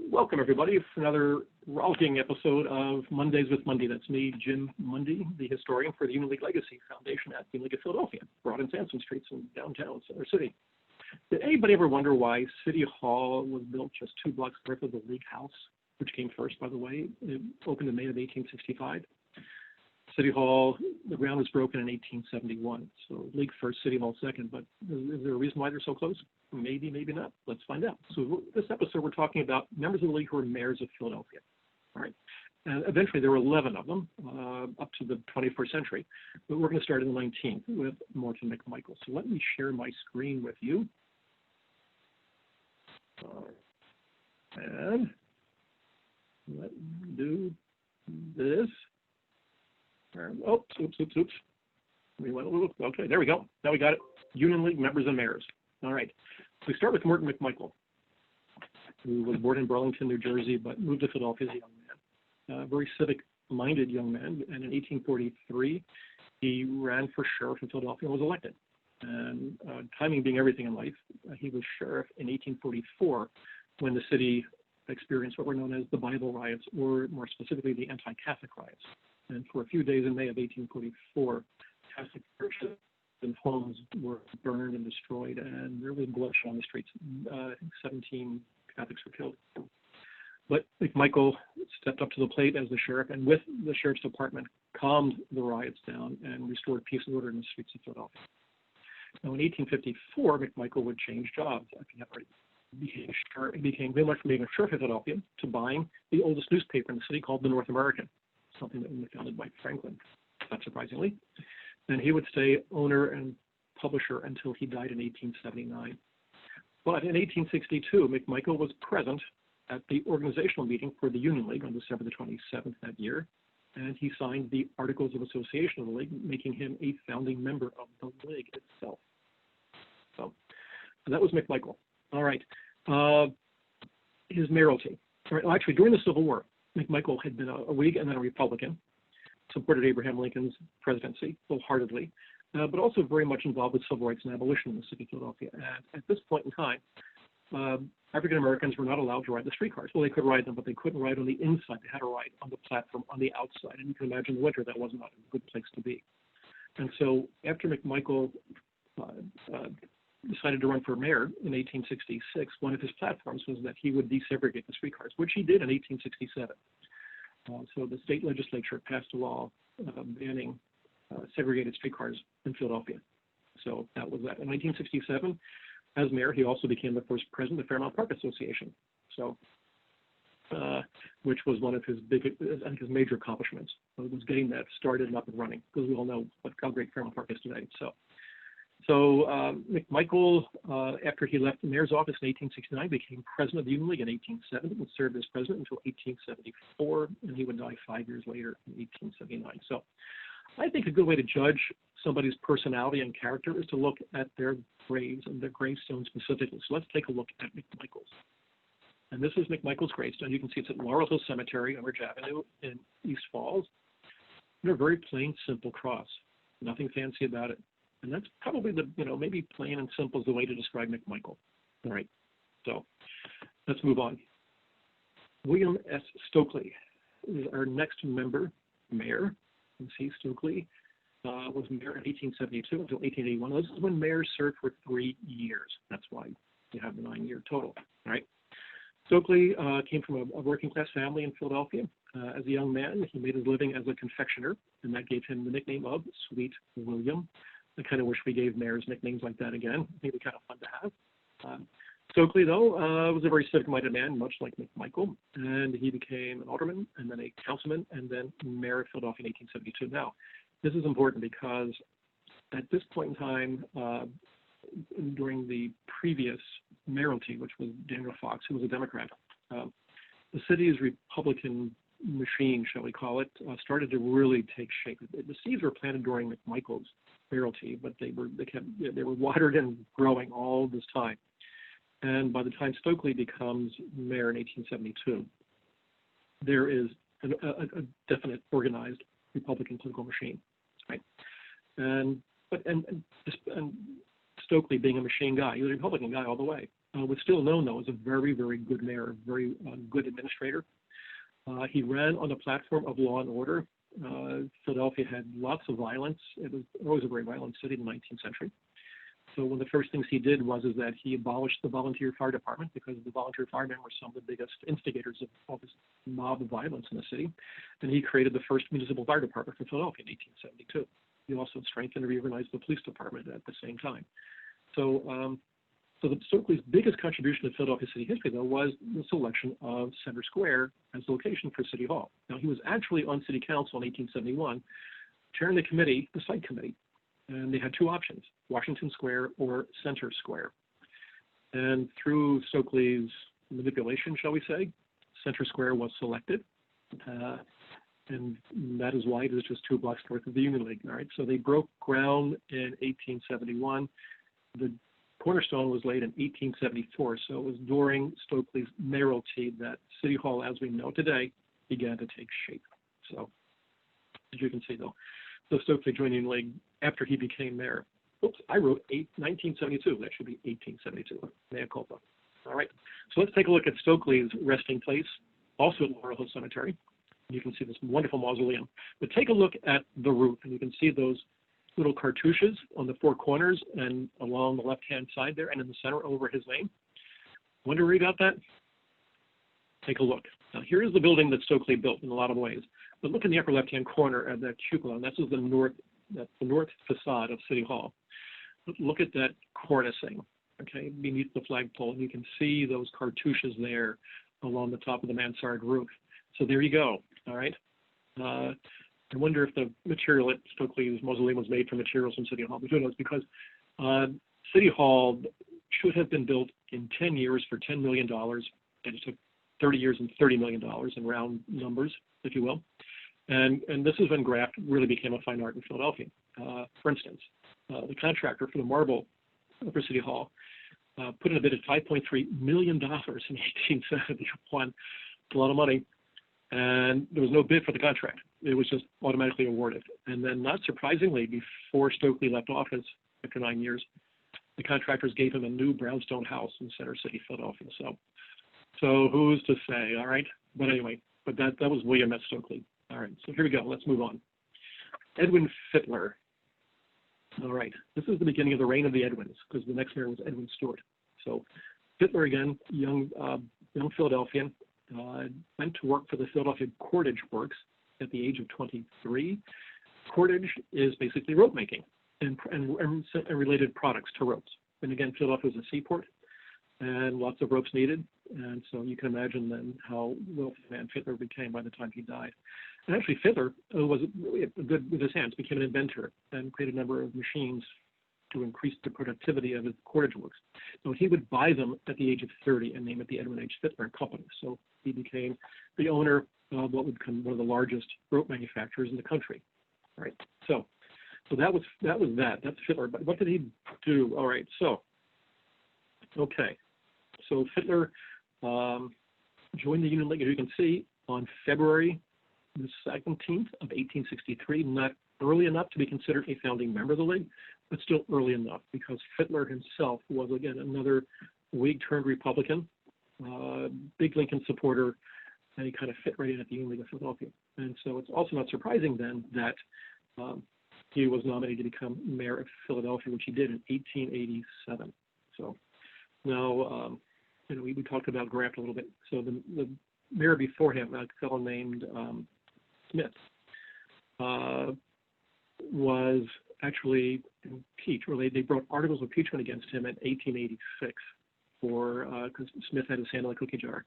Welcome, everybody, for another rollicking episode of Mondays with Mundy. That's me, Jim Mundy, the historian for the Union League Legacy Foundation at the Union League of Philadelphia, Broad and Sansom Streets in downtown Center City. Did anybody ever wonder why City Hall was built just 2 blocks north of the League House, which came first, by the way? It opened in May of 1865. City Hall, the ground was broken in 1871. So League first, City Hall second. But is there a reason why they're so close? Maybe, maybe not. Let's find out. So this episode, we're talking about members of the League who were mayors of Philadelphia. All right. And eventually, there were 11 of them up to the 21st century. But we're going to start in the 19th with Morton McMichael. So let me share my screen with you. And let's do this. Oh, oops. We went a little, okay, there we go. Now we got it. Union League members and mayors. All right. We start with Morton McMichael, who was born in Burlington, New Jersey, but moved to Philadelphia as a young man. A very civic-minded young man. And in 1843, he ran for sheriff in Philadelphia and was elected. And timing being everything in life, he was sheriff in 1844 when the city experienced what were known as the Bible riots, or more specifically, the anti-Catholic riots. And for a few days in May of 1844, Catholic churches and homes were burned and destroyed, and there was bloodshed on the streets. I think 17 Catholics were killed. But McMichael stepped up to the plate as the sheriff, and with the sheriff's department, calmed the riots down and restored peace and order in the streets of Philadelphia. Now, in 1854, McMichael would change jobs. He became very much from being a sheriff of Philadelphia to buying the oldest newspaper in the city called the North American, something that was founded by Franklin, not surprisingly. And he would stay owner and publisher until he died in 1879. But in 1862, McMichael was present at the organizational meeting for the Union League on December the 27th that year, and he signed the Articles of Association of the League, making him a founding member of the League itself. So that was McMichael. All right. His mayoralty. All right. Well, actually, during the Civil War, McMichael had been a Whig and then a Republican, supported Abraham Lincoln's presidency wholeheartedly, but also very much involved with civil rights and abolition in the city of Philadelphia. And at this point in time, African Americans were not allowed to ride the streetcars. Well, they could ride them, but they couldn't ride on the inside. They had to ride on the platform on the outside. And you can imagine in the winter that was not a good place to be. And so after McMichael decided to run for mayor in 1866, one of his platforms was that he would desegregate the streetcars, which he did in 1867. So the state legislature passed a law banning segregated streetcars in Philadelphia. So that was that. In 1967, as mayor, he also became the first president of the Fairmount Park Association. So, which was one of his his major accomplishments. It was getting that started and up and running, because we all know how great Fairmount Park is today. So McMichael, after he left the mayor's office in 1869, became president of the Union League in 1870 and served as president until 1874, and he would die 5 years later in 1879. So I think a good way to judge somebody's personality and character is to look at their graves and their gravestones specifically. So let's take a look at McMichael's. And this is McMichael's gravestone. You can see it's at Laurel Hill Cemetery on Ridge Avenue in East Falls. And a very plain, simple cross. Nothing fancy about it. And that's probably maybe plain and simple is the way to describe McMichael. All right, so let's move on. William S. Stokley is our next mayor. You can see Stokley was mayor in 1872 until 1881. This is when mayors served for 3 years. That's why you have the 9-year total. All right. Stokley came from a working-class family in Philadelphia. As a young man, he made his living as a confectioner, and that gave him the nickname of Sweet William. I kind of wish we gave mayors nicknames like that again. Maybe kind of fun to have. Stokley, though, was a very civic-minded man, much like McMichael, and he became an alderman and then a councilman and then mayor of Philadelphia in 1872. Now, this is important because at this point in time, during the previous mayoralty, which was Daniel Fox, who was a Democrat, the city's Republican machine, shall we call it, started to really take shape. The seeds were planted during McMichael's mayoralty, but they were watered and growing all this time. And by the time Stokley becomes mayor in 1872, there is a definite organized Republican political machine, right? And Stokley, being a machine guy, he was a Republican guy all the way, was still known, though, as a very, very good mayor, very good administrator. He ran on the platform of law and order. Philadelphia had lots of violence. It was always a very violent city in the 19th century. So one of the first things he did was that he abolished the volunteer fire department, because the volunteer firemen were some of the biggest instigators of all this mob of violence in the city. And he created the first municipal fire department for Philadelphia in 1872. He also strengthened and reorganized the police department at the same time. So, so the Stokley's biggest contribution to Philadelphia city history, though, was the selection of Center Square as the location for City Hall. Now, he was actually on City Council in 1871, chairing the committee, the site committee, and they had two options, Washington Square or Center Square. And through Stokley's manipulation, shall we say, Center Square was selected. And that is why it is just 2 blocks north of the Union League. All right, so they broke ground in 1871. The cornerstone was laid in 1874, so it was during Stokley's mayoralty that City Hall, as we know today, began to take shape. So, as you can see, though, so Stokley joined the Union League after he became mayor. Oops, I wrote 1972. That should be 1872. Mea culpa. All right, so let's take a look at Stokley's resting place, also at Laurel Hill Cemetery. You can see this wonderful mausoleum. But take a look at the roof, and you can see those little cartouches on the 4 corners and along the left-hand side there, and in the center over his name. Wonder where he got that? Take a look. Now, here is the building that Stokley built in a lot of ways. But look in the upper left-hand corner at that cupola, and that's the north facade of City Hall. Look at that cornicing, okay, beneath the flagpole, and you can see those cartouches there along the top of the mansard roof. So there you go, all right? I wonder if the material at Stokley's mausoleum was made from materials from City Hall, but who knows, because City Hall should have been built in 10 years for $10 million, and it took 30 years and $30 million in round numbers, if you will. And this is when graft really became a fine art in Philadelphia. For instance, the contractor for the marble for City Hall put in a bid at $5.3 million in 1871. It's a lot of money. And there was no bid for the contract. It was just automatically awarded. And then, not surprisingly, before Stokley left office after 9 years, the contractors gave him a new brownstone house in Center City, Philadelphia. So who's to say, all right? But anyway, but that was William S. Stokley. All right, so here we go. Let's move on. Edwin Fitler. All right, this is the beginning of the reign of the Edwins, because the next mayor was Edwin Stewart. So Fitler, again, young Philadelphian, went to work for the Philadelphia Cordage Works at the age of 23. Cordage is basically rope making and related products to ropes. And again, Philadelphia was a seaport and lots of ropes needed. And so you can imagine then how wealthy man Fitler became by the time he died. And actually, Fitler was good with his hands, became an inventor and created a number of machines to increase the productivity of his cordage works. So he would buy them at the age of 30 and name it the Edwin H Fitler Company. So he became the owner of what would become one of the largest rope manufacturers in the country. All right. So that was that. That's Fitler. But what did he do? All right. So, okay. So Fitler joined the Union League, as you can see, on February the 17th of 1863. Not early enough to be considered a founding member of the League, but still early enough, because Fitler himself was, again, another Whig-turned-Republican, big Lincoln supporter, and he kind of fit right in at the Union League of Philadelphia. And so it's also not surprising then that he was nominated to become mayor of Philadelphia, which he did in 1887. So now, we talked about graft a little bit. So the mayor before him, a fellow named Smith, was actually impeached, or they brought articles of impeachment against him in 1886 because Smith had his hand on the cookie jar,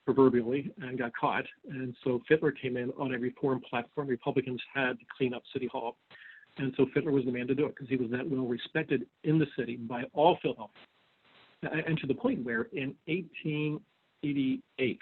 proverbially, and got caught. And so Fitler came in on a reform platform. Republicans had to clean up City Hall. And so Fitler was the man to do it, because he was that well respected in the city by all Philadelphia. And to the point where in 1888,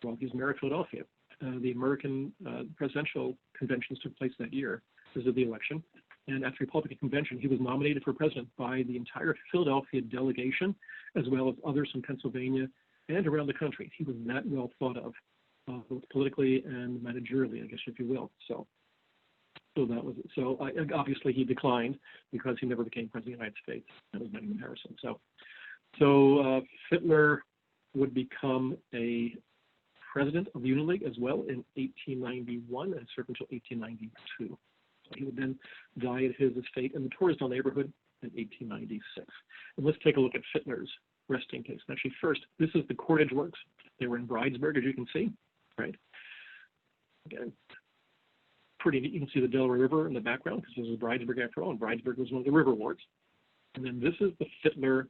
while he was mayor of Philadelphia, the American presidential conventions took place that year because of the election. And at the Republican convention, he was nominated for president by the entire Philadelphia delegation, as well as others from Pennsylvania and around the country. He was that well thought of, both politically and managerially, I guess, if you will. So that was it. So obviously he declined because he never became president of the United States. That was Benjamin Harrison. So Fitler would become a president of the Union League as well in 1891 and served until 1892. So he would then die at his estate in the Torresdale neighborhood in 1896. And let's take a look at Fitler's resting place. And actually, first, this is the Cordage Works. They were in Bridesburg, as you can see, right? Again, pretty neat. You can see the Delaware River in the background because this is Bridesburg after all, and Bridesburg was one of the river wards. And then this is the Fitler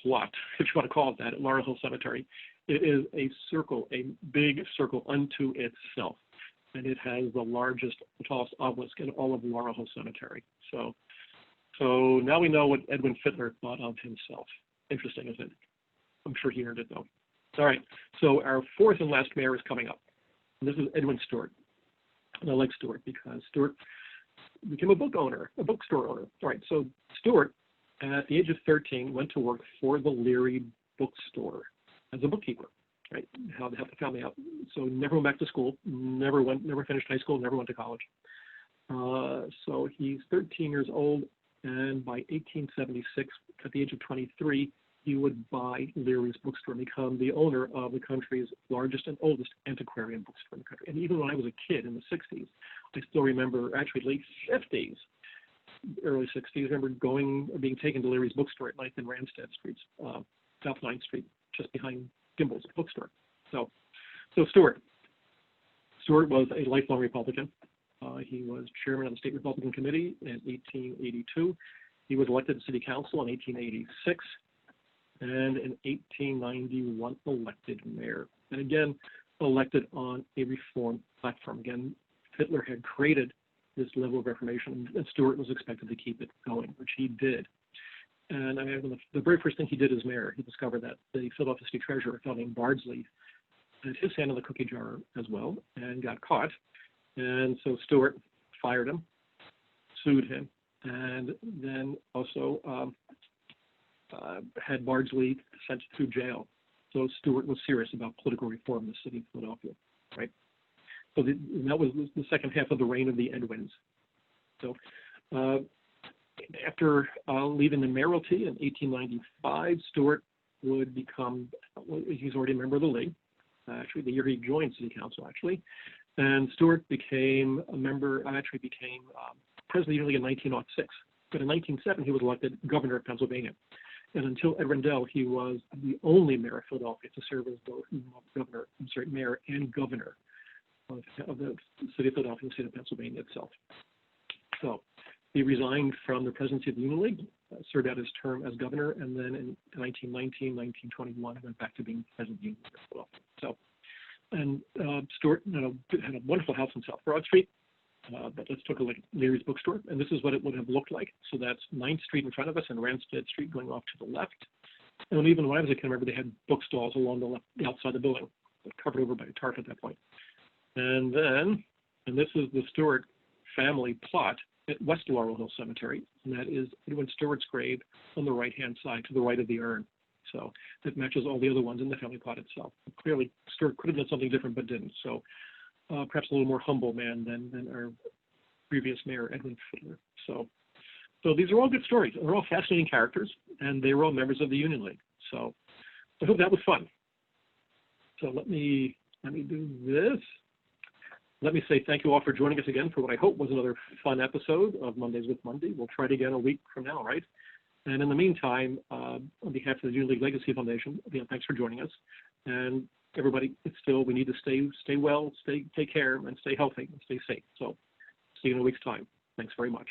plot, if you want to call it that, at Laurel Hill Cemetery. It is a circle, a big circle unto itself. And it has the largest, the tallest obelisk in all of Laurel Hill Cemetery. So now we know what Edwin Fitler thought of himself. Interesting, isn't it? I'm sure he earned it, though. All right, so our fourth and last mayor is coming up. And this is Edwin Stewart. And I like Stewart because Stewart became a bookstore owner. All right, so Stewart, at the age of 13, went to work for the Leary bookstore as a bookkeeper, right? How to help the family out. So never went back to school, never finished high school, never went to college. So he's 13 years old, and by 1876, at the age of 23, he would buy Leary's bookstore and become the owner of the country's largest and oldest antiquarian bookstore in the country. And even when I was a kid in the 60s, I still remember, actually late 50s, early 60s, I remember being taken to Leary's bookstore at 9th and Randstad Streets, South 9th Street, just behind Gimbel's bookstore. So Stewart was a lifelong Republican. He was chairman of the State Republican Committee in 1882. He was elected to city council in 1886. And in 1891, elected mayor. And again, elected on a reform platform. Again, Fitler had created this level of reformation, and Stewart was expected to keep it going, which he did. And I mean, the very first thing he did as mayor, he discovered that the Philadelphia City Treasurer, a fellow named Bardsley, had his hand in the cookie jar as well and got caught. And so Stewart fired him, sued him, and then also had Bardsley sent to jail. So Stewart was serious about political reform in the city of Philadelphia, right? So that was the second half of the reign of the Edwins. So after leaving the mayoralty in 1895, Stewart would become, he's already a member of the League, actually the year he joined city council, actually. And Stewart became a member, became president of the Union League in 1906. But in 1907, he was elected governor of Pennsylvania. And until Ed Rendell, he was the only mayor of Philadelphia to serve as both mayor and governor of the city of Philadelphia and the state of Pennsylvania itself. So he resigned from the presidency of the Union League, served out his term as governor, and then in 1919, 1921, went back to being president of the Union League of Philadelphia. So, and Stewart had a wonderful house in South Broad Street. But let's take a look at Leary's bookstore, and this is what it would have looked like. So that's 9th Street in front of us and Randstad Street going off to the left. And even when I was a kid, I remember they had bookstores along the outside of the building, covered over by a tarp at that point. And this is the Stewart family plot at West Laurel Hill Cemetery, and that is Edwin Stewart's grave on the right-hand side, to the right of the urn. So that matches all the other ones in the family plot itself. Clearly, Stewart could have done something different, but didn't. So perhaps a little more humble man than our previous mayor, Edwin Fitler. So these are all good stories. They're all fascinating characters, and they were all members of the Union League. So I hope that was fun. So let me do this. Let me say thank you all for joining us again for what I hope was another fun episode of Mondays with Mundy. We'll try it again a week from now, right? And in the meantime, on behalf of the Union League Legacy Foundation, again, thanks for joining us. And everybody, we need to stay well, take care, and stay healthy, and stay safe. So see you in a week's time. Thanks very much.